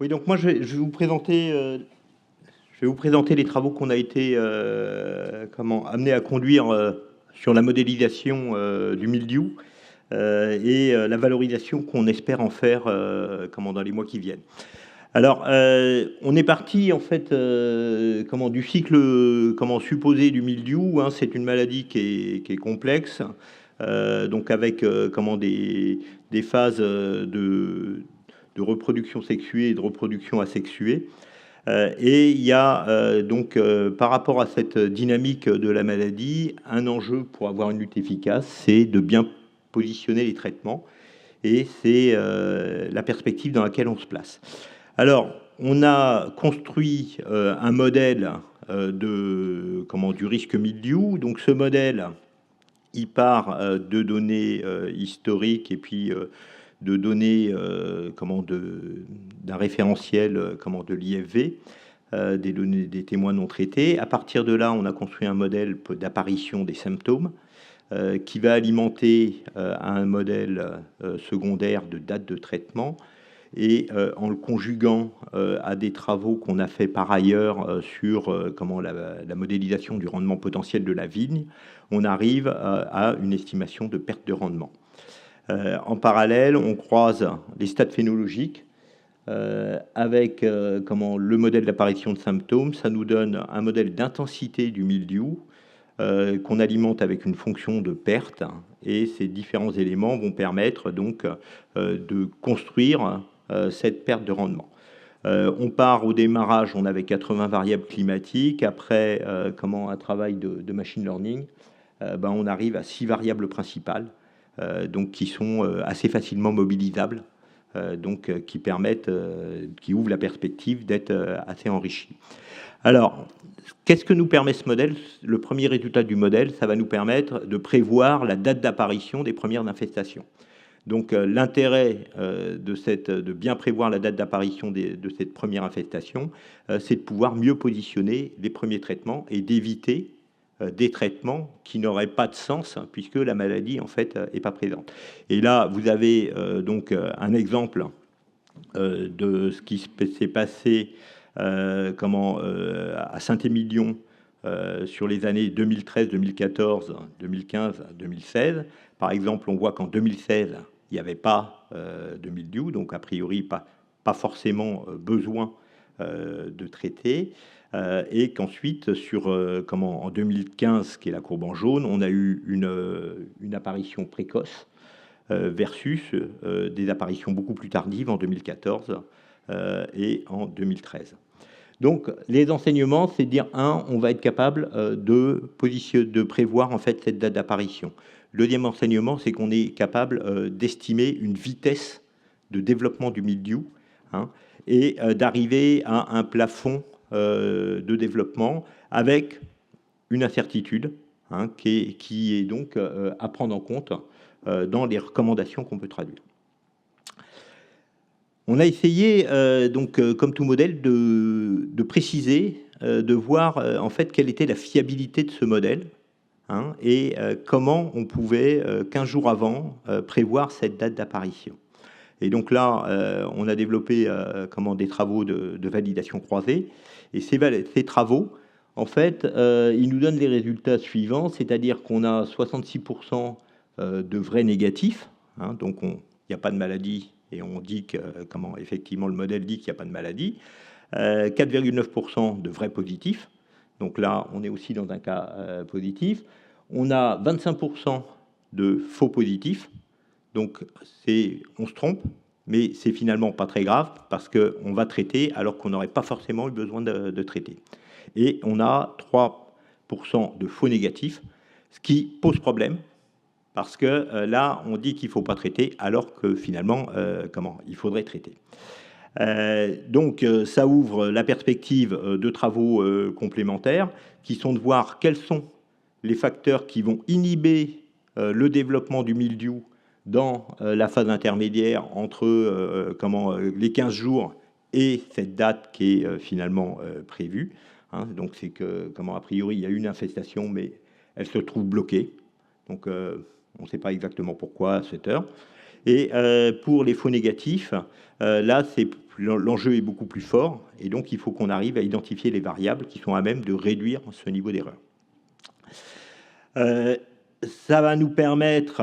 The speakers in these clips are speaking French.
Oui, donc moi je vais vous présenter les travaux qu'on a été amené à conduire sur la modélisation du mildiou la valorisation qu'on espère en faire dans les mois qui viennent. Alors, on est parti en fait du cycle supposé du mildiou. Hein, c'est une maladie qui est complexe, donc avec des phases de reproduction sexuée et de reproduction asexuée. Et il y a par rapport à cette dynamique de la maladie, un enjeu pour avoir une lutte efficace, c'est de bien positionner les traitements et c'est la perspective dans laquelle on se place. Alors, on a construit un modèle du risque mildiou. Donc, ce modèle, il part de données historiques et puis de données d'un référentiel de l'IFV, des données des témoins non traités. À partir de là, on a construit un modèle d'apparition des symptômes qui va alimenter un modèle secondaire de date de traitement et en le conjuguant à des travaux qu'on a fait par ailleurs sur la modélisation du rendement potentiel de la vigne, on arrive à une estimation de perte de rendement. En parallèle, on croise les stades phénologiques avec le modèle d'apparition de symptômes. Ça nous donne un modèle d'intensité du mildiou qu'on alimente avec une fonction de perte, et ces différents éléments vont permettre donc de construire cette perte de rendement. On part au démarrage, on avait 80 variables climatiques. Après un travail de machine learning, on arrive à 6 variables principales, donc qui sont assez facilement mobilisables, qui permettent, qui ouvrent la perspective d'être assez enrichi. Alors, qu'est-ce que nous permet ce modèle? Le premier résultat du modèle, ça va nous permettre de prévoir la date d'apparition des premières infestations. Donc, l'intérêt de bien prévoir la date d'apparition de cette première infestation, c'est de pouvoir mieux positionner les premiers traitements et d'éviter des traitements qui n'auraient pas de sens, hein, puisque la maladie, en fait, est pas présente. Et là, vous avez un exemple de ce qui s'est passé à Saint-Émilion sur les années 2013, 2014, 2015, 2016. Par exemple, on voit qu'en 2016, il n'y avait pas de mildiou, donc a priori pas forcément besoin de traiter. Et qu'ensuite, en 2015, qui est la courbe en jaune, on a eu une apparition précoce versus des apparitions beaucoup plus tardives en 2014 et en 2013. Donc, les enseignements, c'est de dire, on va être capable de prévoir en fait cette date d'apparition. Le deuxième enseignement, c'est qu'on est capable d'estimer une vitesse de développement du mildiou, hein, et d'arriver à un plafond de développement avec une incertitude, hein, qui est donc à prendre en compte dans les recommandations qu'on peut traduire. On a essayé, comme tout modèle, de préciser, de voir en fait quelle était la fiabilité de ce modèle, hein, et comment on pouvait, 15 jours avant, prévoir cette date d'apparition. Et donc là, on a développé des travaux de validation croisée. Et ces travaux, en fait, ils nous donnent les résultats suivants, c'est-à-dire qu'on a 66% de vrais négatifs, hein, donc il n'y a pas de maladie, et on dit que, effectivement, le modèle dit qu'il n'y a pas de maladie. 4,9% de vrais positifs, donc là, on est aussi dans un cas positif. On a 25% de faux positifs, donc on se trompe, mais c'est finalement pas très grave parce qu'on va traiter alors qu'on n'aurait pas forcément eu besoin de traiter. Et on a 3% de faux négatifs, ce qui pose problème parce que là, on dit qu'il ne faut pas traiter alors que finalement, il faudrait traiter. Donc, ça ouvre la perspective de travaux complémentaires qui sont de voir quels sont les facteurs qui vont inhiber le développement du mildiou dans la phase intermédiaire entre les 15 jours et cette date qui est finalement prévue. Hein. Donc, c'est que, a priori, il y a une infestation, mais elle se trouve bloquée. Donc, on ne sait pas exactement pourquoi à cette heure. Et pour les faux négatifs, là, l'enjeu est beaucoup plus fort, et donc il faut qu'on arrive à identifier les variables qui sont à même de réduire ce niveau d'erreur. Ça va nous permettre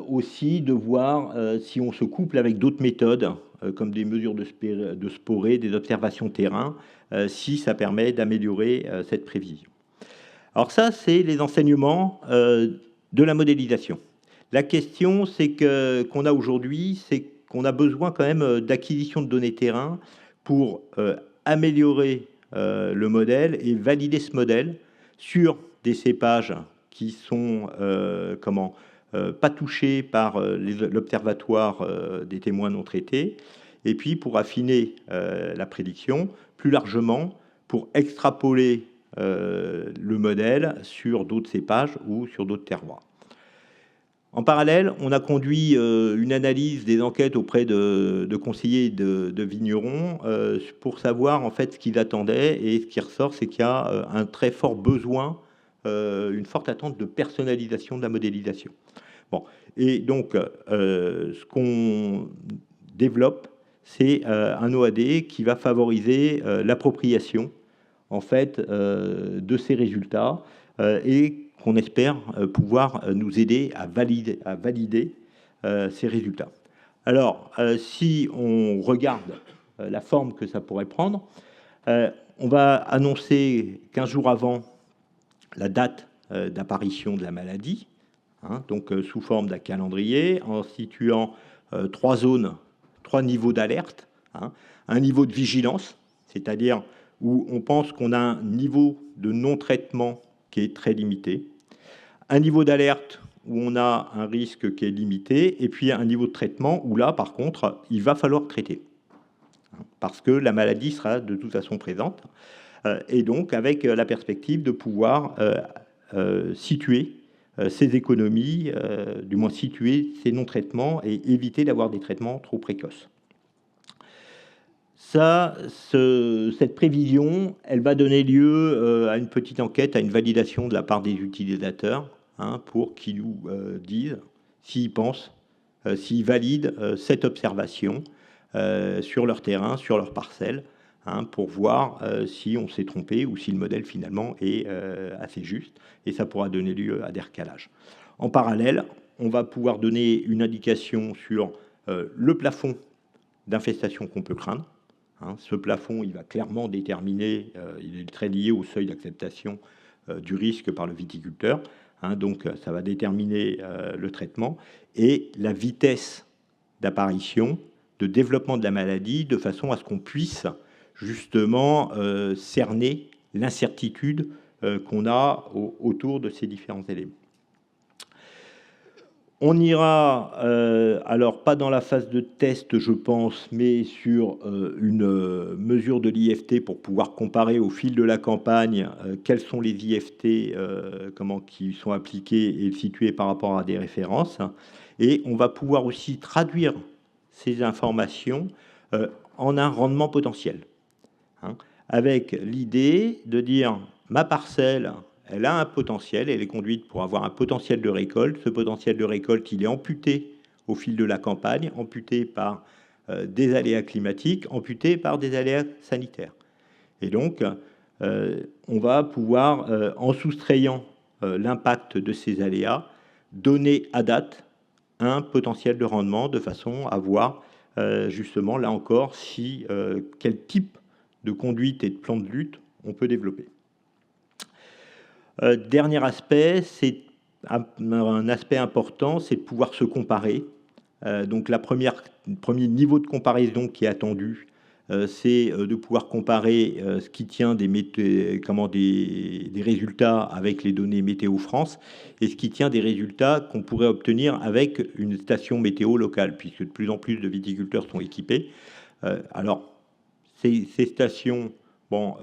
aussi de voir si on se couple avec d'autres méthodes, comme des mesures de sporée, des observations terrain, si ça permet d'améliorer cette prévision. Alors ça, c'est les enseignements de la modélisation. La question qu'on a aujourd'hui, c'est qu'on a besoin quand même d'acquisition de données terrain pour améliorer le modèle et valider ce modèle sur des cépages qui sont pas touchés par l'observatoire des témoins non traités, et puis pour affiner la prédiction, plus largement, pour extrapoler le modèle sur d'autres cépages ou sur d'autres terroirs. En parallèle, on a conduit une analyse des enquêtes auprès de conseillers de vignerons pour savoir en fait ce qu'ils attendaient, et ce qui ressort, c'est qu'il y a un très fort besoin, une forte attente de personnalisation de la modélisation. Bon, et donc ce qu'on développe, c'est un OAD qui va favoriser l'appropriation en fait de ces résultats et qu'on espère pouvoir nous aider à valider ces résultats. Alors, si on regarde la forme que ça pourrait prendre, on va annoncer 15 jours avant la date d'apparition de la maladie, hein, donc sous forme d'un calendrier, en situant 3 zones, 3 niveaux d'alerte, hein, un niveau de vigilance, c'est-à-dire où on pense qu'on a un niveau de non-traitement qui est très limité, un niveau d'alerte où on a un risque qui est limité, et puis un niveau de traitement où là, par contre, il va falloir traiter, parce que la maladie sera de toute façon présente, et donc avec la perspective de pouvoir situer ces économies, du moins situer ces non-traitements et éviter d'avoir des traitements trop précoces. Cette prévision, elle va donner lieu à une petite enquête, à une validation de la part des utilisateurs, hein, pour qu'ils nous disent s'ils pensent, s'ils valident cette observation sur leur terrain, sur leur parcelle, hein, pour voir si on s'est trompé ou si le modèle finalement est assez juste, et ça pourra donner lieu à des recalages. En parallèle, on va pouvoir donner une indication sur le plafond d'infestation qu'on peut craindre. Hein, ce plafond, il va clairement déterminer, il est très lié au seuil d'acceptation du risque par le viticulteur. Hein, donc, ça va déterminer le traitement et la vitesse d'apparition, de développement de la maladie, de façon à ce qu'on puisse justement cerner l'incertitude qu'on a autour de ces différents éléments. On ira, alors pas dans la phase de test, je pense, mais sur une mesure de l'IFT pour pouvoir comparer au fil de la campagne quels sont les IFT qui sont appliqués et situés par rapport à des références. Et on va pouvoir aussi traduire ces informations en un rendement potentiel, hein, avec l'idée de dire ma parcelle, elle a un potentiel, elle est conduite pour avoir un potentiel de récolte. Ce potentiel de récolte, il est amputé au fil de la campagne, amputé par des aléas climatiques, amputé par des aléas sanitaires. Et donc, on va pouvoir, en soustrayant l'impact de ces aléas, donner à date un potentiel de rendement de façon à voir, justement, là encore, si quel type de conduite et de plan de lutte on peut développer. Dernier aspect, c'est un aspect important, c'est de pouvoir se comparer. Donc le premier niveau de comparaison qui est attendu, c'est de pouvoir comparer ce qui tient des résultats avec les données Météo France et ce qui tient des résultats qu'on pourrait obtenir avec une station météo locale, puisque de plus en plus de viticulteurs sont équipés. Alors, ces stations... Bon,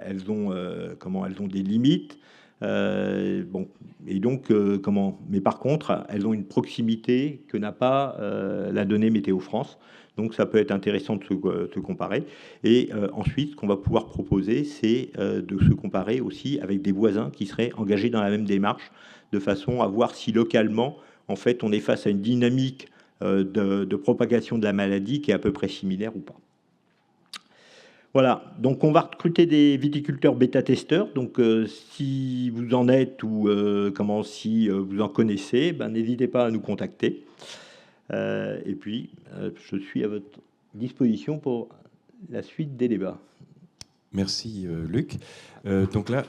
elles ont des limites, bon, et donc mais par contre, elles ont une proximité que n'a pas la donnée Météo France. Donc, ça peut être intéressant de se comparer. Et ensuite, ce qu'on va pouvoir proposer, c'est de se comparer aussi avec des voisins qui seraient engagés dans la même démarche, de façon à voir si localement, en fait, on est face à une dynamique de propagation de la maladie qui est à peu près similaire ou pas. Voilà, donc on va recruter des viticulteurs bêta-testeurs. Donc si vous en êtes ou si vous en connaissez, n'hésitez pas à nous contacter. Et puis, je suis à votre disposition pour la suite des débats. Merci Luc. Donc là,